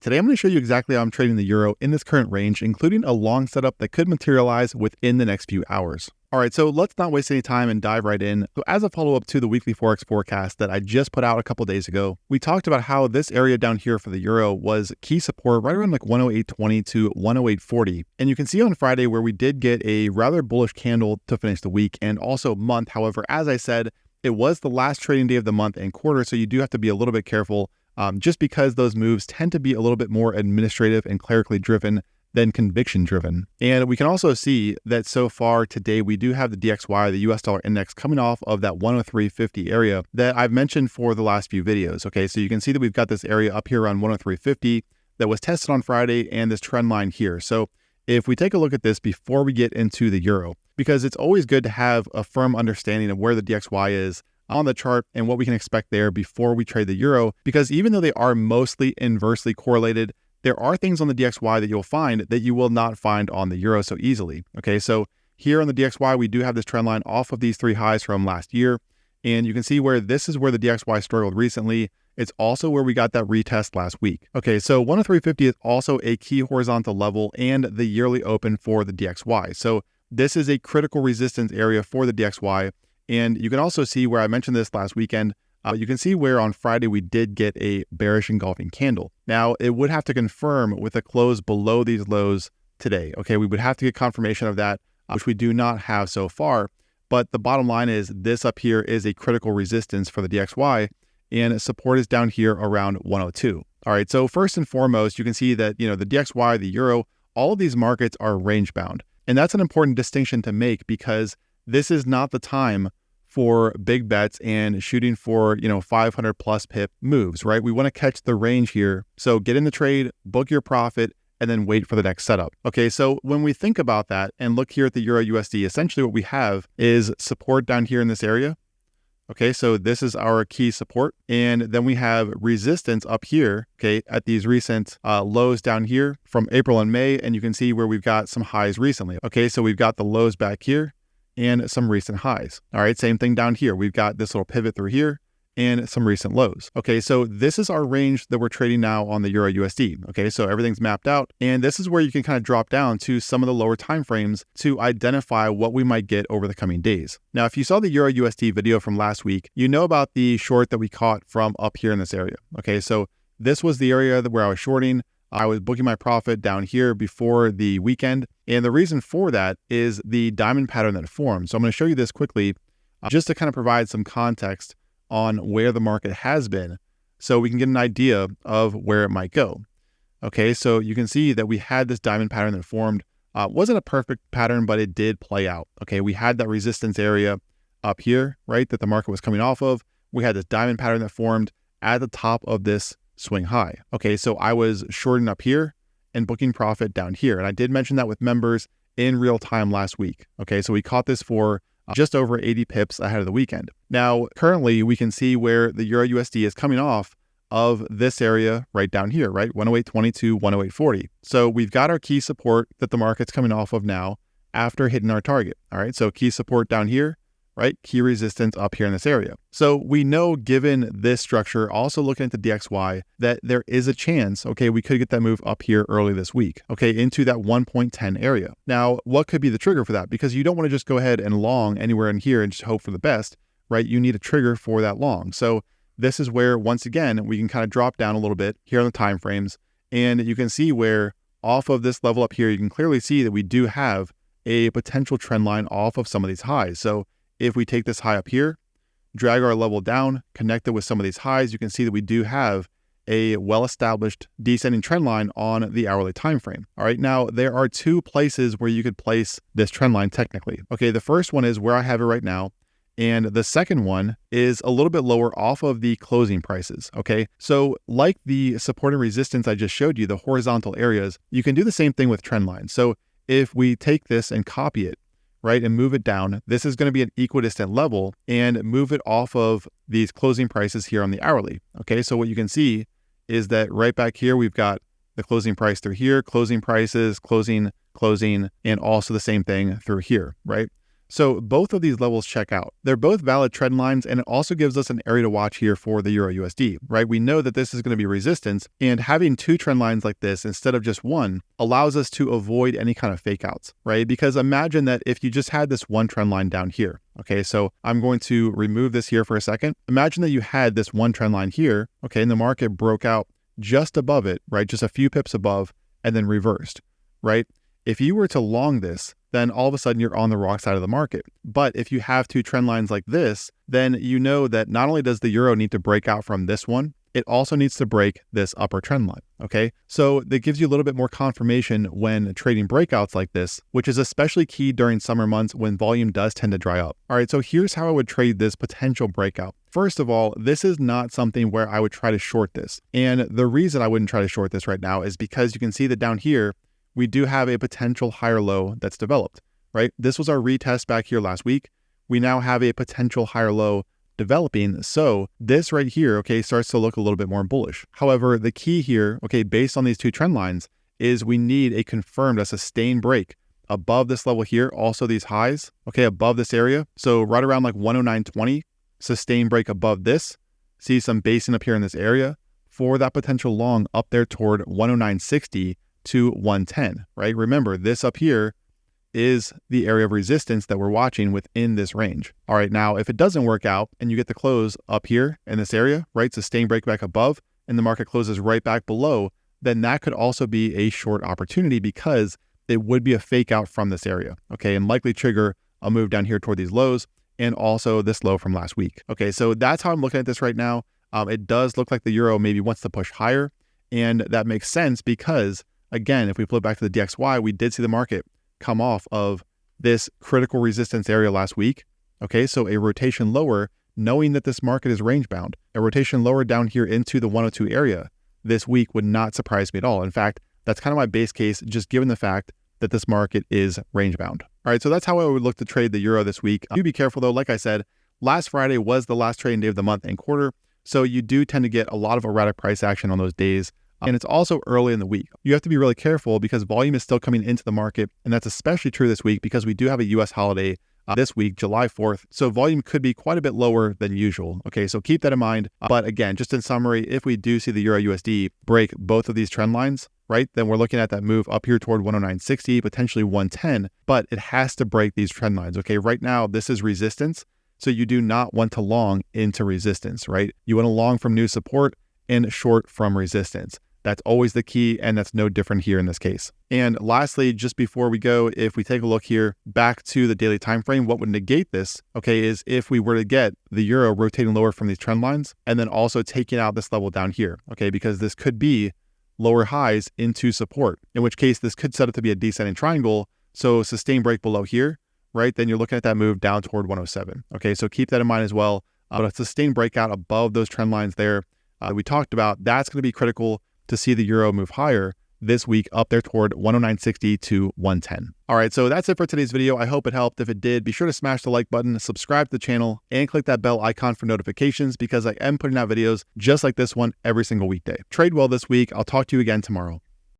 Today I'm going to show you exactly how I'm trading the euro in this current range, including a long setup that could materialize within the next few hours. Alright, so let's not waste any time and dive right in. So as a follow-up to the weekly Forex forecast that I just put out a couple days ago, we talked about how this area down here for the euro was key support right around like 108.20 to 108.40. And you can see on Friday where we did get a rather bullish candle to finish the week and also month. However, as I said, it was the last trading day of the month and quarter, so you do have to be a little bit careful. Just because those moves tend to be a little bit more administrative and clerically driven than conviction driven. And we can also see that so far today, we do have the DXY, the US dollar index, coming off of that 103.50 area that I've mentioned for the last few videos. Okay, so you can see that we've got this area up here around 103.50 that was tested on Friday and this trend line here. So if we take a look at this before we get into the euro, because it's always good to have a firm understanding of where the DXY is on the chart and what we can expect there before we trade the euro, because even though they are mostly inversely correlated, there are things on the DXY that you'll find that you will not find on the euro so easily. Okay, so here on the DXY, we do have this trend line off of these three highs from last year, and you can see where this is where the DXY struggled recently. It's also where we got that retest last week. Okay, so 103.50 is also a key horizontal level and the yearly open for the DXY. So this is a critical resistance area for the DXY. And you can also see where I mentioned this last weekend, you can see where on Friday we did get a bearish engulfing candle. Now, it would have to confirm with a close below these lows today. Okay, we would have to get confirmation of that, which we do not have so far. But the bottom line is this up here is a critical resistance for the DXY, and support is down here around 102. All right, so first and foremost, you can see that, the DXY, the euro, all of these markets are range bound. And that's an important distinction to make because this is not the time for big bets and shooting for, 500 plus pip moves, right? We want to catch the range here. So get in the trade, book your profit, and then wait for the next setup. Okay, so when we think about that and look here at the Euro USD, essentially what we have is support down here in this area. Okay, so this is our key support. And then we have resistance up here, okay, at these recent lows down here from April and May. And you can see where we've got some highs recently. Okay, so we've got the lows back here and some recent highs. All right, same thing down here. We've got this little pivot through here and some recent lows. Okay, so this is our range that we're trading now on the Euro USD. Okay, so everything's mapped out. And this is where you can kind of drop down to some of the lower time frames to identify what we might get over the coming days. Now, if you saw the Euro USD video from last week, you know about the short that we caught from up here in this area. Okay, so this was the area where I was shorting. I was booking my profit down here before the weekend. And the reason for that is the diamond pattern that formed. So I'm going to show you this quickly just to kind of provide some context on where the market has been so we can get an idea of where it might go. Okay, so you can see that we had this diamond pattern that formed. Wasn't a perfect pattern, but it did play out. Okay, we had that resistance area up here, right, that the market was coming off of. We had this diamond pattern that formed at the top of this swing high. Okay, so I was shorting up here and booking profit down here. And I did mention that with members in real time last week. Okay, so we caught this for just over 80 pips ahead of the weekend. Now, currently we can see where the Euro USD is coming off of this area right down here, right? 108.20 to 108.40. So we've got our key support that the market's coming off of now after hitting our target. All right, so key support down here, right? Key resistance up here in this area. So we know, given this structure, also looking at the DXY, that there is a chance, okay, we could get that move up here early this week, okay, into that 1.10 area. Now, what could be the trigger for that? Because you don't want to just go ahead and long anywhere in here and just hope for the best, right? You need a trigger for that long. So this is where, once again, we can kind of drop down a little bit here on the time frames. And you can see where off of this level up here, you can clearly see that we do have a potential trend line off of some of these highs. So if we take this high up here, drag our level down, connect it with some of these highs, you can see that we do have a well-established descending trend line on the hourly time frame. All right, now there are two places where you could place this trend line technically. Okay, the first one is where I have it right now, and the second one is a little bit lower off of the closing prices. Okay, so like the support and resistance I just showed you, the horizontal areas, you can do the same thing with trend lines. So if we take this and copy it, right, and move it down, this is going to be an equidistant level, and move it off of these closing prices here on the hourly. Okay, so what you can see is that right back here, we've got the closing price through here, closing prices, closing, and also the same thing through here, right? So both of these levels check out. They're both valid trend lines, and it also gives us an area to watch here for the Euro USD, right? We know that this is going to be resistance, and having two trend lines like this instead of just one allows us to avoid any kind of fake outs, right? Because imagine that if you just had this one trend line down here, okay? So I'm going to remove this here for a second. Imagine that you had this one trend line here, okay, and the market broke out just above it, right? Just a few pips above, and then reversed, right? If you were to long this, then all of a sudden you're on the wrong side of the market. But if you have two trend lines like this, then you know that not only does the euro need to break out from this one, it also needs to break this upper trend line, okay? So that gives you a little bit more confirmation when trading breakouts like this, which is especially key during summer months when volume does tend to dry up. All right, so here's how I would trade this potential breakout. First of all, this is not something where I would try to short this. And the reason I wouldn't try to short this right now is because you can see that down here, we do have a potential higher low that's developed, right? This was our retest back here last week. We now have a potential higher low developing. So this right here, okay, starts to look a little bit more bullish. However, the key here, okay, based on these two trend lines, is we need a confirmed, a sustained break above this level here. Also these highs, okay, above this area. So right around like 109.20, sustained break above this. See some basing up here in this area for that potential long up there toward 109.60 to 110, right? Remember, this up here is the area of resistance that we're watching within this range. All right, now if it doesn't work out and you get the close up here in this area, right, sustained break back above, and the market closes right back below, then that could also be a short opportunity because it would be a fake out from this area, okay, and likely trigger a move down here toward these lows and also this low from last week. Okay, so that's how I'm looking at this right now. It does look like the euro maybe wants to push higher, and that makes sense because again, if we flip back to the DXY, we did see the market come off of this critical resistance area last week. Okay, so a rotation lower, knowing that this market is range bound, a rotation lower down here into the 102 area this week would not surprise me at all. In fact, that's kind of my base case, just given the fact that this market is range bound. All right, so that's how I would look to trade the euro this week. Do be careful though. Like I said, last Friday was the last trading day of the month and quarter. So you do tend to get a lot of erratic price action on those days. And it's also early in the week. You have to be really careful because volume is still coming into the market. And that's especially true this week because we do have a US holiday this week, July 4th. So volume could be quite a bit lower than usual. Okay, so keep that in mind. But again, just in summary, if we do see the Euro USD break both of these trend lines, right, then we're looking at that move up here toward 109.60, potentially 110, but it has to break these trend lines. Okay, right now, this is resistance. So you do not want to long into resistance, right? You want to long from new support and short from resistance. That's always the key, and that's no different here in this case. And lastly, just before we go, if we take a look here back to the daily time frame, what would negate this, okay, is if we were to get the euro rotating lower from these trend lines and then also taking out this level down here, okay, because this could be lower highs into support, in which case this could set up to be a descending triangle. So sustained break below here, right, then you're looking at that move down toward 107. Okay, so keep that in mind as well. But a sustained breakout above those trend lines there we talked about, that's going to be critical to see the euro move higher this week up there toward 109.60 to 110. All right, so that's it for today's video. I hope it helped. If it did, be sure to smash the like button, subscribe to the channel, and click that bell icon for notifications because I am putting out videos just like this one every single weekday. Trade well this week. I'll talk to you again tomorrow.